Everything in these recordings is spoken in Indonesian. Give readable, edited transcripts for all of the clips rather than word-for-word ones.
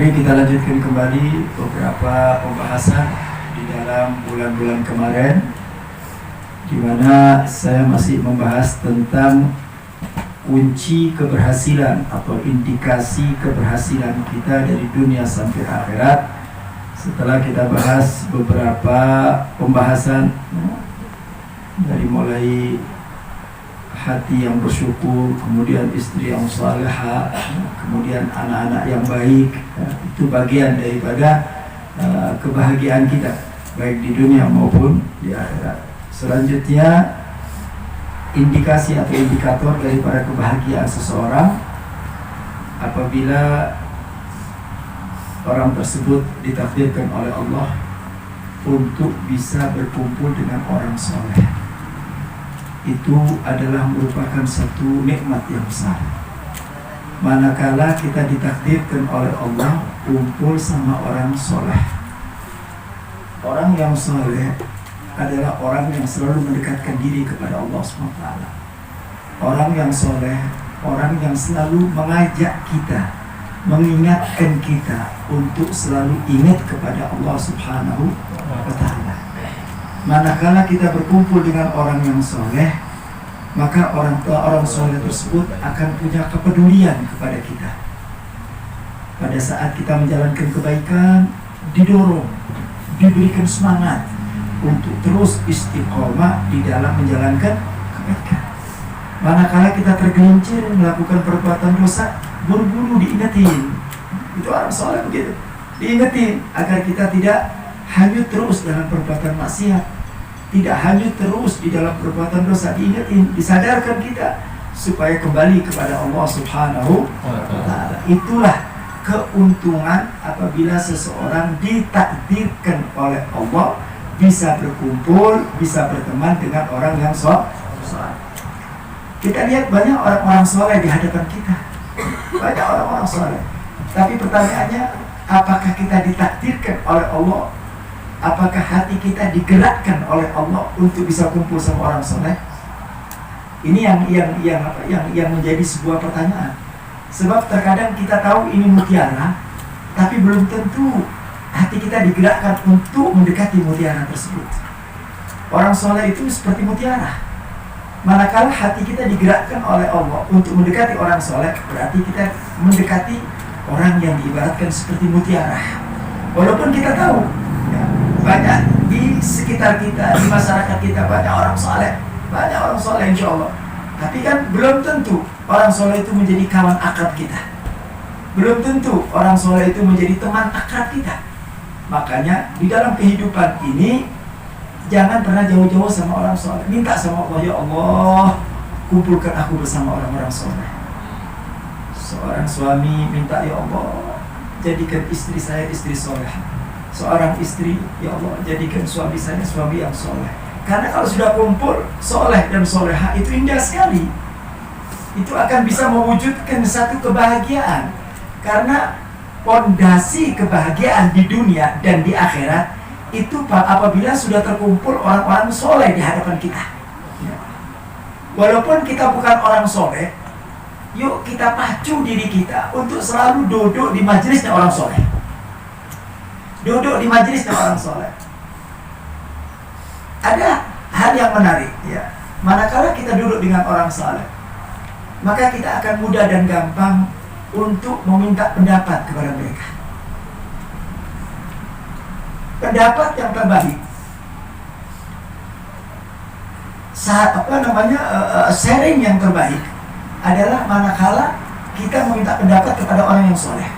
Mari kita lanjutkan kembali beberapa pembahasan di dalam bulan-bulan kemarin, di mana saya masih membahas tentang kunci keberhasilan atau indikasi keberhasilan kita dari dunia sampai akhirat. Setelah kita bahas beberapa pembahasan dari mulai hati yang bersyukur, kemudian istri yang salehah, kemudian anak-anak yang baik, itu bagian daripada kebahagiaan kita baik di dunia maupun di akhirat. Selanjutnya, indikasi atau indikator daripada kebahagiaan seseorang apabila orang tersebut ditakdirkan oleh Allah untuk bisa berkumpul dengan orang soleh. Itu adalah merupakan satu nikmat yang besar. Manakala kita ditakdirkan oleh Allah kumpul sama orang soleh. Orang yang soleh adalah orang yang selalu mendekatkan diri kepada Allah SWT. Orang yang soleh, orang yang selalu mengajak kita, mengingatkan kita untuk selalu ingat kepada Allah Subhanahu wa Ta'ala. Manakala kita berkumpul dengan orang yang soleh, maka orang soleh tersebut akan punya kepedulian kepada kita. Pada saat kita menjalankan kebaikan, didorong, diberikan semangat untuk terus istiqomah di dalam menjalankan kebaikan. Manakala kita tergelincir melakukan perbuatan dosa, buru-buru diingetin. Itu orang soleh begitu, diingetin agar kita tidak hanyut terus dalam perbuatan maksiat, tidak hanyut terus di dalam perbuatan dosa, diingetin, disadarkan kita supaya kembali kepada Allah Subhanahu wa Ta'ala. Itulah keuntungan apabila seseorang ditakdirkan oleh Allah bisa berkumpul, bisa berteman dengan orang yang soleh. Kita lihat banyak orang-orang soleh di hadapan kita, banyak orang-orang soleh. Tapi pertanyaannya, apakah kita ditakdirkan oleh Allah? Apakah hati kita digerakkan oleh Allah untuk bisa kumpul sama orang soleh? Ini yang menjadi sebuah pertanyaan. Sebab terkadang kita tahu ini mutiara, tapi belum tentu hati kita digerakkan untuk mendekati mutiara tersebut. Orang soleh itu seperti mutiara. Manakala hati kita digerakkan oleh Allah untuk mendekati orang soleh, berarti kita mendekati orang yang diibaratkan seperti mutiara. Walaupun kita tahu banyak di sekitar kita, di masyarakat kita banyak orang soleh, insya Allah. Tapi kan belum tentu orang soleh itu menjadi kawan akrab kita. Belum tentu orang soleh itu menjadi teman akrab kita. Makanya di dalam kehidupan ini jangan pernah jauh-jauh sama orang soleh. Minta sama Allah, ya Allah, kumpulkan aku bersama orang-orang soleh. Seorang suami minta, ya Allah, jadikan istri saya istri soleh. Seorang istri, ya Allah, jadikan suami saya suami yang soleh. Karena kalau sudah kumpul soleh dan soleha, itu indah sekali. Itu akan bisa mewujudkan satu kebahagiaan. Karena fondasi kebahagiaan di dunia dan di akhirat itu apabila sudah terkumpul orang-orang soleh di hadapan kita. Walaupun kita bukan orang soleh, yuk kita pacu diri kita untuk selalu duduk di majelisnya orang soleh. Duduk di majelisnya orang soleh. Ada hal yang menarik, ya. Manakala kita duduk dengan orang soleh, maka kita akan mudah dan gampang untuk meminta pendapat kepada mereka. Pendapat yang terbaik, sharing yang terbaik adalah manakala kita meminta pendapat kepada orang yang soleh.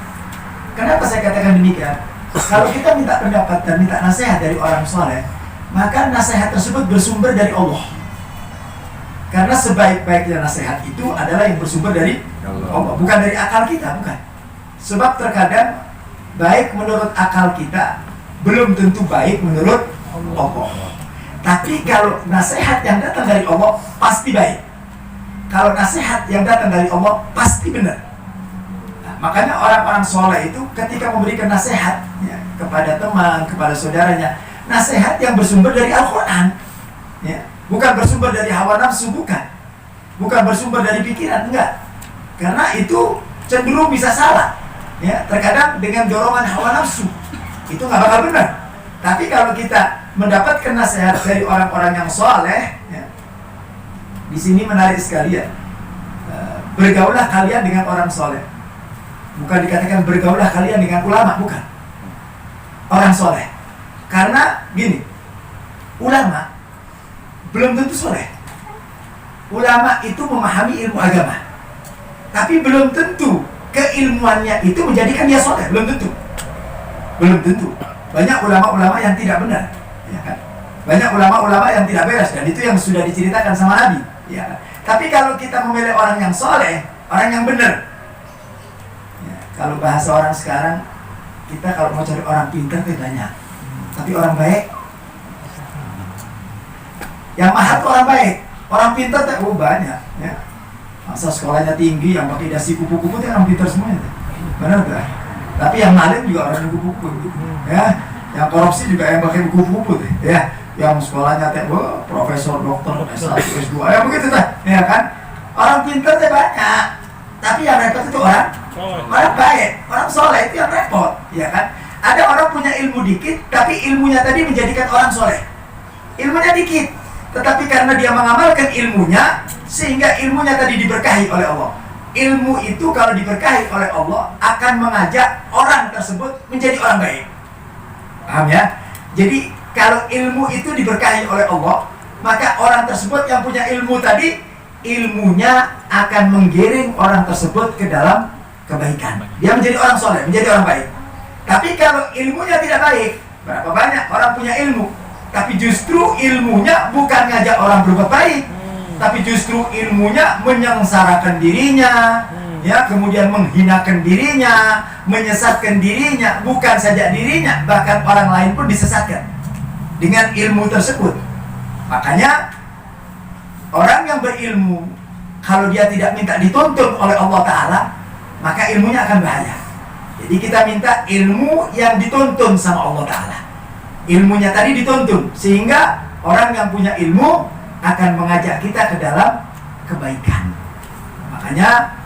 Kenapa saya katakan demikian? Kalau kita minta pendapat dan minta nasihat dari orang soleh, maka nasihat tersebut bersumber dari Allah. Karena sebaik-baiknya nasihat itu adalah yang bersumber dari Allah, bukan dari akal kita, bukan. Sebab terkadang baik menurut akal kita belum tentu baik menurut Allah. Tapi kalau nasihat yang datang dari Allah pasti baik. Kalau nasihat yang datang dari Allah pasti benar. Nah, makanya orang-orang soleh itu ketika memberikan nasihat ya, kepada teman, kepada saudaranya, nasihat yang bersumber dari Al-Quran, ya, bukan bersumber dari hawa nafsu, bukan bersumber dari pikiran, enggak. Karena itu cenderung bisa salah. ya, terkadang dengan dorongan hawa nafsu, itu nggak bakal benar. Tapi kalau kita mendapatkan nasihat dari orang-orang yang soleh, ya, di sini menarik sekali ya. Bergaulah kalian dengan orang soleh. Bukan dikatakan bergaulah kalian dengan ulama, bukan. Orang soleh. Karena gini, ulama belum tentu soleh. Ulama itu memahami ilmu agama, tapi belum tentu keilmuannya itu menjadikan dia soleh. Belum tentu. Belum tentu. Banyak ulama-ulama yang tidak benar, ya kan? Banyak ulama-ulama yang tidak beres, dan itu yang sudah diceritakan sama Nabi, ya kan? Tapi kalau kita memilih orang yang soleh, orang yang benar, ya, kalau bahasa orang sekarang, kita kalau mau cari orang pintar itu banyak, tapi orang baik, yang mahal itu orang baik, orang pintar itu banyak, ya. Masa sekolahnya tinggi, yang pakai dasi kupu-kupu itu orang pintar semuanya, benar gak? Tapi yang maling juga orang yang kupu-kupu, ya. Yang korupsi juga yang pakai kupu-kupu, ya. Yang sekolahnya profesor, dokter, S1, S2, ya begitu dah, ya kan? Orang pintar itu banyak, tapi yang repot itu orang baik, orang soleh itu yang repot, ya kan? Ada orang punya ilmu dikit, tapi ilmunya tadi menjadikan orang soleh. Ilmunya dikit, tetapi karena dia mengamalkan ilmunya, sehingga ilmunya tadi diberkahi oleh Allah. Ilmu itu kalau diberkahi oleh Allah akan mengajak orang tersebut menjadi orang baik. Paham ya? Jadi kalau ilmu itu diberkahi oleh Allah, maka orang tersebut yang punya ilmu tadi, ilmunya akan menggiring orang tersebut ke dalam kebaikan. Dia menjadi orang soleh, menjadi orang baik. Tapi kalau ilmunya tidak baik, berapa banyak orang punya ilmu, tapi justru ilmunya bukan ngajak orang berbuat baik, tapi justru ilmunya menyengsarakan dirinya, ya, kemudian menghinakan dirinya, menyesatkan dirinya, bukan saja dirinya, bahkan orang lain pun disesatkan dengan ilmu tersebut. Makanya orang yang berilmu, kalau dia tidak minta dituntun oleh Allah Ta'ala, maka ilmunya akan bahaya. Jadi kita minta ilmu yang dituntun sama Allah Ta'ala. Ilmunya tadi dituntun, sehingga orang yang punya ilmu akan mengajak kita ke dalam kebaikan. Makanya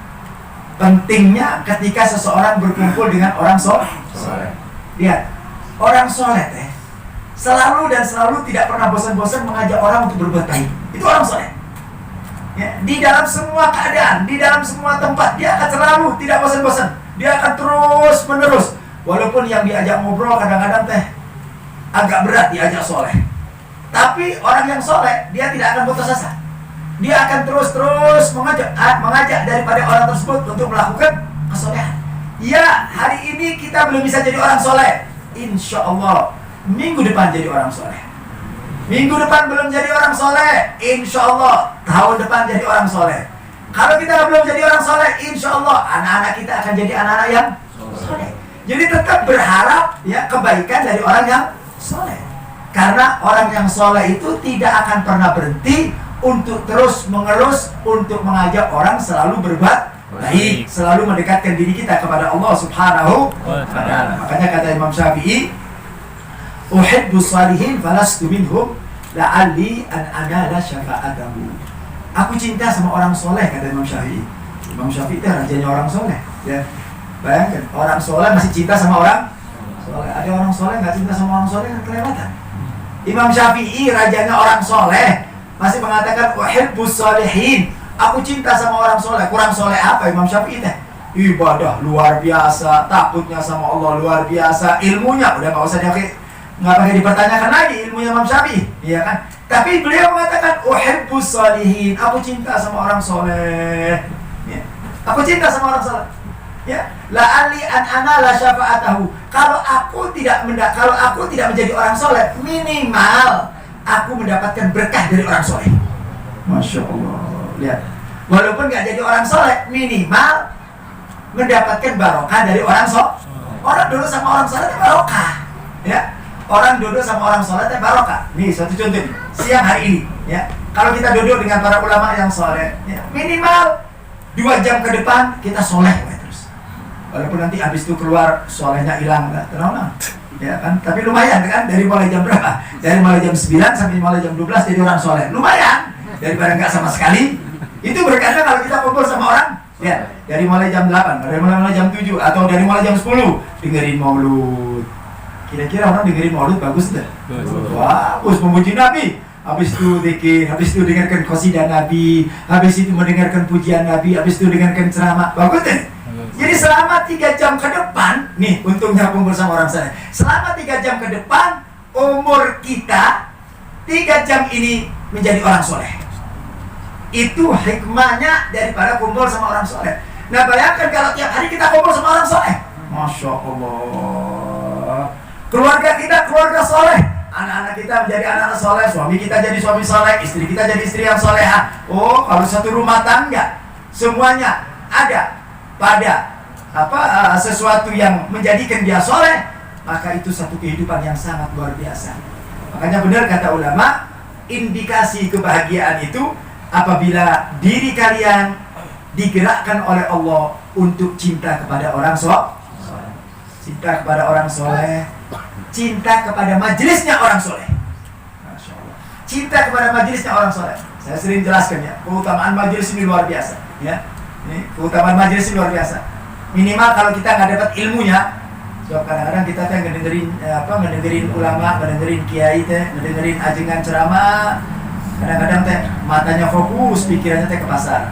pentingnya ketika seseorang berkumpul dengan orang soleh. Lihat, orang soleh selalu dan selalu tidak pernah bosan-bosan mengajak orang untuk berbuat baik. Itu orang soleh, ya, di dalam semua keadaan, di dalam semua tempat, dia akan selalu tidak bosan-bosan. Dia akan terus menerus, walaupun yang diajak ngobrol kadang-kadang agak berat diajak soleh. Tapi orang yang soleh, dia tidak akan putus asa. Dia akan terus mengajak daripada orang tersebut untuk melakukan kesolehan. Ya, hari ini kita belum bisa jadi orang soleh, insya Allah minggu depan jadi orang soleh. Minggu depan belum jadi orang soleh, insya Allah tahun depan jadi orang soleh. Kalau kita belum jadi orang soleh, insya Allah anak-anak kita akan jadi anak-anak yang soleh. Jadi tetap berharap ya kebaikan dari orang yang soleh. Karena orang yang soleh itu tidak akan pernah berhenti untuk terus mengerus, untuk mengajak orang selalu berbuat baik, selalu mendekatkan diri kita kepada Allah Subhanahu wa Ta'ala. Makanya kata Imam Syafi'i, uhibbu shalihin falastu minhum la'alli an anala syafa'atahu. Aku cinta sama orang soleh, kata Imam Syafi'i. Imam Syafi'i itu rajanya orang soleh, ya. Bayangkan, orang soleh masih cinta sama orang soleh. Ada orang soleh nggak cinta sama orang soleh, kan kelewatan. Imam Syafi'i rajanya orang soleh masih mengatakan uhibbus shalihin. Aku cinta sama orang soleh. Kurang soleh apa Imam Syafi'i teh? Ibadah luar biasa, takutnya sama Allah luar biasa, ilmunya udah nggak pakai dipertanyakan lagi ilmunya Imam Syafi'i, iya kan? Tapi beliau mengatakan uhibbus shalihin. Aku cinta sama orang soleh. Ya. Aku cinta sama orang soleh. Ya, la'ali an anala syafa'atahu. Kalau aku tidak menjadi orang soleh, minimal aku mendapatkan berkah dari orang soleh. Masya Allah. Lihat, walaupun nggak jadi orang soleh, minimal mendapatkan barokah dari orang soleh. Orang duduk sama orang soleh itu barokah, ya. Orang duduk sama orang soleh itu barokah. Nih satu contoh nih. Siang hari ini, ya. Kalau kita duduk dengan para ulama yang soleh, ya, minimal 2 jam ke depan kita soleh. Walaupun nanti habis itu keluar solehnya hilang, nggak tenang, ya kan? Tapi lumayan kan, dari mulai jam berapa? Dari mulai jam 9 sampai mulai jam 12 jadi orang soleh, lumayan. Daripada nggak sama sekali. Itu berkata kalau kita kumpul sama orang Ya, dari mulai jam 8, dari mulai jam 7, atau dari mulai jam 10 dengerin maulud. Kira-kira orang dengerin maulud bagus enggak? Bagus, memuji Nabi. Habis itu zikir, habis itu dengarkan qasidah Nabi, habis itu mendengarkan pujian Nabi, habis itu dengarkan ceramah. Bagus deh. Jadi selama 3 jam ke depan, nih untungnya kumpul sama orang saleh. Selama 3 jam ke depan, umur kita 3 jam ini menjadi orang soleh. Itu hikmahnya daripada kumpul sama orang soleh. Nah bayangkan kalau tiap hari kita kumpul sama orang soleh. Masya Allah. Keluarga kita keluarga soleh. Anak-anak kita menjadi anak-anak soleh. Suami kita jadi suami soleh. Istri kita jadi istri yang soleha. Oh, kalau satu rumah tangga semuanya ada pada sesuatu yang menjadikan dia soleh, maka itu satu kehidupan yang sangat luar biasa. Makanya benar kata ulama, indikasi kebahagiaan itu apabila diri kalian digerakkan oleh Allah untuk cinta kepada orang soleh, cinta kepada orang soleh, cinta kepada majelisnya orang soleh. Masya Allah. Cinta kepada majelisnya orang soleh. Saya sering jelaskan ya, keutamaan majelis ini luar biasa. Ya, ini keutamaan majelis ini luar biasa. Minimal kalau kita nggak dapat ilmunya, so kadang-kadang kita teh ngedengerin ulama, ngedengerin kiai teh, ngedengerin ajengan ceramah. Kadang-kadang teh matanya fokus, pikirannya teh ke pasar.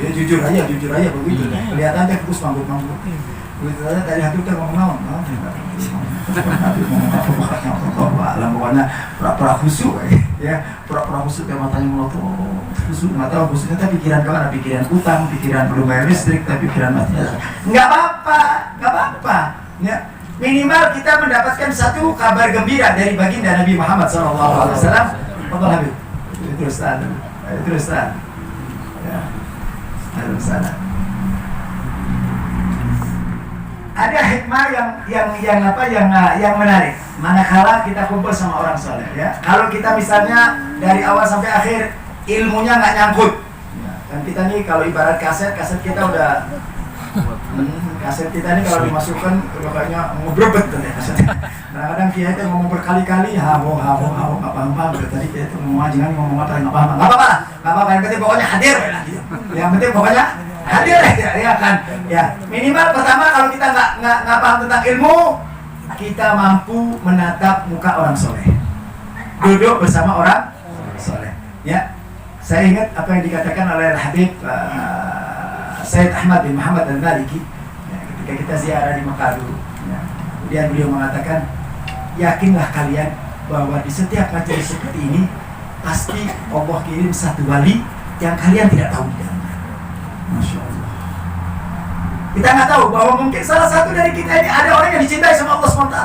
Ya jujur aja begitu. Kelihatan teh fokus manggut-manggut. Begitu aja tadi hati teh ngomong naon. Pokoknya pura-pura khusyuk ya. Pura-pura khusyuk teh matanya melotot. Khusyuk mata khusyuknya teh pikiran kemana? Pikiran utang, pikiran belum bayar listrik, tapi pikiran matinya. Enggak apa-apa. Ya. Minimal kita mendapatkan satu kabar gembira dari baginda Nabi Muhammad SAW. Fadhal Habib. Terus ya. Harus sana. Ada hikmah yang menarik. Manakala kita kumpul sama orang soleh, ya. Kalau kita misalnya dari awal sampai akhir ilmunya nggak nyangkut, ya. Kan kita nih kalau ibarat kaset kita udah kaset kita nih kalau dimasukkan kayaknya ngebrebet tuh ya kasetnya. Kadang-kadang kita itu ngomong berkali-kali hawo nggak paham tadi kita itu ngomong jangan ngomong apa nggak apa-apa yang penting pokoknya hadir lah gitu. Yang penting pokoknya hadir ya kan. Ya minimal pertama kalau kita nggak paham tentang ilmu, kita mampu menatap muka orang soleh, duduk bersama orang soleh. Ya saya ingat apa yang dikatakan oleh Habib Sayyid Ahmad bin Muhammad Al-Maliki ya, ketika kita ziarah di Mekah dulu ya. Kemudian beliau mengatakan, yakinlah kalian bahwa di setiap majelis seperti ini pasti Allah kirim satu wali yang kalian tidak tahu di dalamnya. Masya Allah. Kita nggak tahu bahwa mungkin salah satu dari kita ini ada orang yang dicintai sama Allah SWT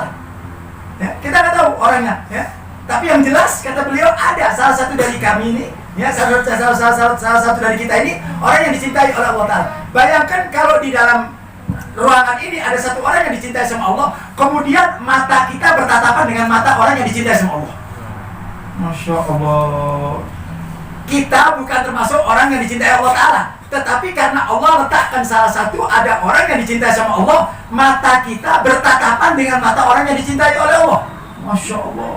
ya, kita nggak tahu orangnya ya. Tapi yang jelas kata beliau ada salah satu dari kami ini ya, salah satu dari kita ini orang yang dicintai oleh Allah Ta'ala. Bayangkan kalau di dalam ruangan ini ada satu orang yang dicintai sama Allah, kemudian mata kita bertatapan dengan mata orang yang dicintai sama Allah. Masya Allah. Kita bukan termasuk orang yang dicintai Allah Ta'ala, tetapi karena Allah letakkan salah satu ada orang yang dicintai sama Allah, mata kita bertatapan dengan mata orang yang dicintai oleh Allah. Masya Allah.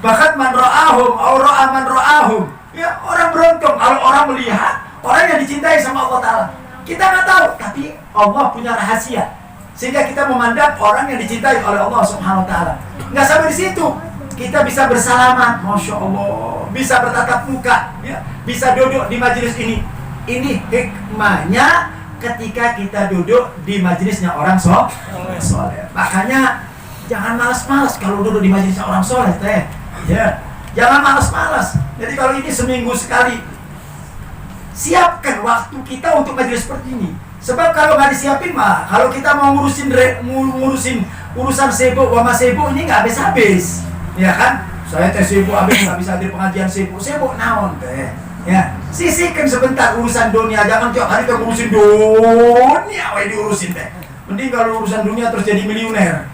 Bahkan man ra'ahum aw ra'a man ra'ahum. Ya, orang beruntung kalau orang melihat orang yang dicintai sama Allah Ta'ala. Kita nggak tahu, tapi Allah punya rahasia sehingga kita memandang orang yang dicintai oleh Allah Subhanahu Wa Ta'ala. Nggak sampai di situ, kita bisa bersalaman, Masya Allah, bisa bertatap muka, ya, bisa duduk di majelis ini. Ini hikmahnya ketika kita duduk di majelisnya orang soleh. Makanya jangan malas-malas kalau duduk di majelisnya orang soleh, teh. Ya, jangan malas-malas. Jadi kalau ini seminggu sekali, siapkan waktu kita untuk majelis seperti ini. Sebab kalau nggak disiapin mah, kalau kita mau ngurusin urusan sibuk sama sibuk ini nggak habis-habis, ya kan? Saya teh sibuk habis nggak bisa hadir pengajian sibuk naon teh. Ya, sisihkan sebentar urusan dunia, jangan tiap hari kamu ngurusin dunia, diurusin teh. Mending kalau urusan dunia terus jadi miliuner.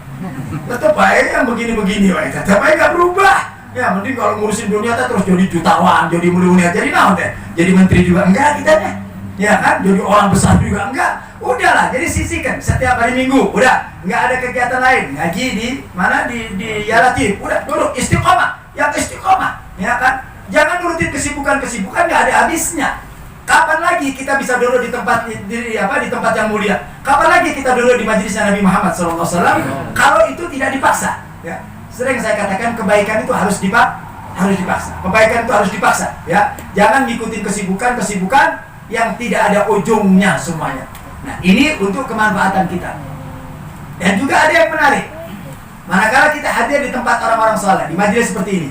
Tetap baik yang begini-begini, tetap baik nggak berubah. Ya, mending kalau ngurusin dunia terus jadi jutawan, jadi miliuner, jadi naon teh? Jadi menteri juga enggak kita teh. Ya kan? Jadi orang besar juga enggak. Udahlah, jadi sisihkan setiap hari Minggu. Udah, enggak ada kegiatan lain. Ngaji di mana di Yalatif. Udah, duduk istiqomah. Yang istiqomah, ya kan? Jangan nurutin kesibukan enggak ada habisnya. Kapan lagi lagi kita bisa duduk di tempat di tempat yang mulia? Kapan lagi kita duduk di majelisnya Nabi Muhammad SAW? Kalau itu tidak dipaksa, ya. Sering saya katakan kebaikan itu harus dipaksa. Kebaikan itu harus dipaksa, ya. Jangan ngikutin kesibukan yang tidak ada ujungnya semuanya. Nah, ini untuk kemanfaatan kita. Dan juga ada yang menarik. Manakala kita hadir di tempat orang-orang saleh, di majelis seperti ini,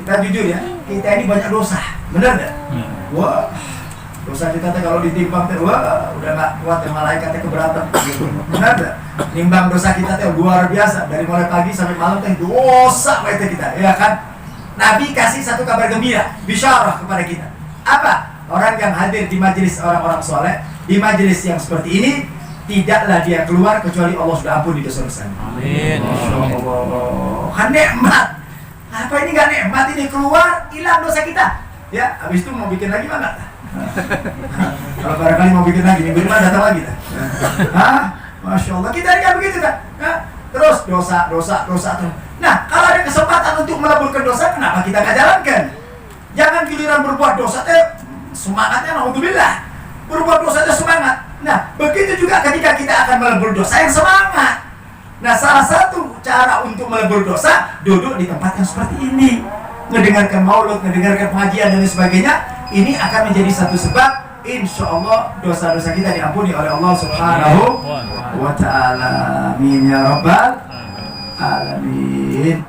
kita jujur ya, kita ini banyak dosa, benar nggak? Wah, dosa kita kalau ditimbang wah, udah nggak kuat ya, malaikatnya keberatan. Benar nggak? Nimbang dosa kita luar biasa, dari mulai pagi sampai malam dosa kita, ya kan? Nabi kasih satu kabar gembira, bisyarah kepada kita. Apa? Orang yang hadir di majelis orang-orang soleh, di majelis yang seperti ini, tidaklah dia keluar kecuali Allah sudah ampuni dosa-dosanya. Amin. Masya Allah. Kan nikmat. Apa ini nggak nikmat? Ini keluar, hilang dosa kita. Ya, habis itu mau bikin lagi mana? Kalau barangkali mau bikin lagi, minggu depan datang lagi. Hah? Masya Allah. Kita ini kan begitu kan? Terus dosa terus. Nah, kalau ada kesempatan untuk meleburkan dosa, kenapa kita nggak jalankan? Jangan giliran berbuat dosa semangatnya naudzubillah. Berbuat dosa itu semangat. Nah, begitu juga ketika kita akan melebur dosa yang semangat. Nah, salah satu cara untuk melebur dosa, duduk di tempat yang seperti ini, mendengarkan maulud, mendengarkan pengajian dan sebagainya. Ini akan menjadi satu sebab insya Allah dosa-dosa kita diampuni oleh Allah Subhanahu wa Ta'ala. Amin ya rabbal alamin.